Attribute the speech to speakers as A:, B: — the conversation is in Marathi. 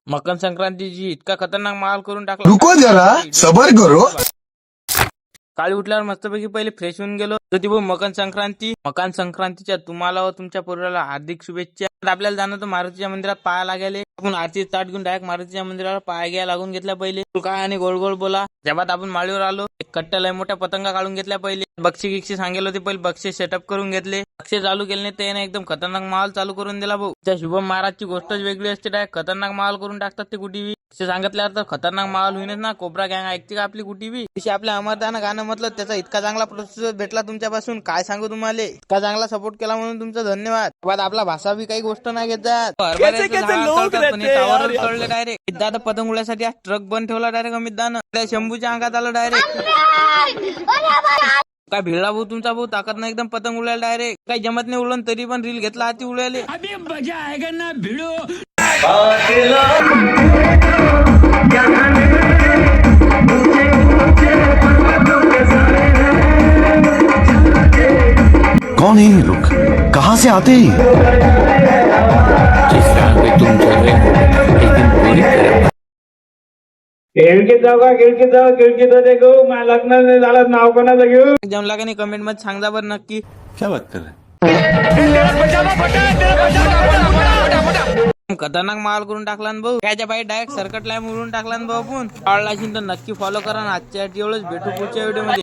A: मकर संक्रांतीची इतका खतरनाक माल करून टाकला.
B: रुको जरा सबर करो.
A: काळी उठल्यावर मस्तपैकी पहिले फ्रेश होऊन गेलो. ती मकर संक्रांतीच्या तुम्हाला व तुमच्या परिवाराला हार्दिक शुभेच्छा. आपल्याला जाणं तर मारुतीच्या मंदिरात पाहायला गेले. आपण आरती ताट घेऊन डायरेक्ट मारुतीच्या मंदिराला पाया घ्यायला लागून घेतल्या पहिले. काय आणि गोल गोल बोला. जेव्हा आपण माळीवर आलो एक कट्ट्या लय मोठ्या पतंगा काढून घेतल्या पहिले. बक्षी सांगेल होते पहिले बक्षे सेटअप करून घेतले. बक्षे चालू केले नाही त्याने एकदम खतरनाक माल चालू करून दिला भाऊ. त्या शुभम महाराजची गोष्टच वेगळी असते. डायरेक्ट खतरनाक माल करून टाकतात ते कुठेही. सांगितल्यावर तर खतरनाक माल होईनच ना. कोबरा गँग ऐकते का आपली कुठेही. आपल्या अमरदानं गाणं म्हटलं त्याचा इतका चांगला प्रतिसाद भेटला तुमच्यापासून काय सांगू तुम्हाला. इतका चांगला सपोर्ट केला म्हणून तुमचा धन्यवाद. बाद आपला भाषा बी काही गोष्ट नाही घेत जात. डायरेक्ट दादा पतंग उडण्यासाठी ट्रक बंद ठेवला डायरेक्ट अमित दानं. त्या शंभूच्या अंगात आलं डायरेक्ट. काय भिडला भाऊ तुमचा भाऊ ताकद नाही एकदम पतंग उडायला डायरेक्ट. काही जमत नाही उडून तरी पण रील घेतला हाती उडाले. मजा आहे का ना भिडो.
B: कौन है ये लोग, कहाँ से आते हैं?
C: खिडकीत जाऊ देखो माझ्या लग्न नाही झालं नाव कोणाचं घेऊ.
A: जमला का नाही कमेंट मध्ये सांगा बरं नक्की.
B: क्या बात कर रहे हैं?
A: खतरनाक माल करून टाकला ना भाऊ. त्याच्या बाई डायरेक्ट सरकटला उडून टाकला ना भाऊ. आपण आवडला असेल तर नक्की फॉलो करा. आजच्या एवढंच भेटू पुढच्या व्हिडिओ मध्ये.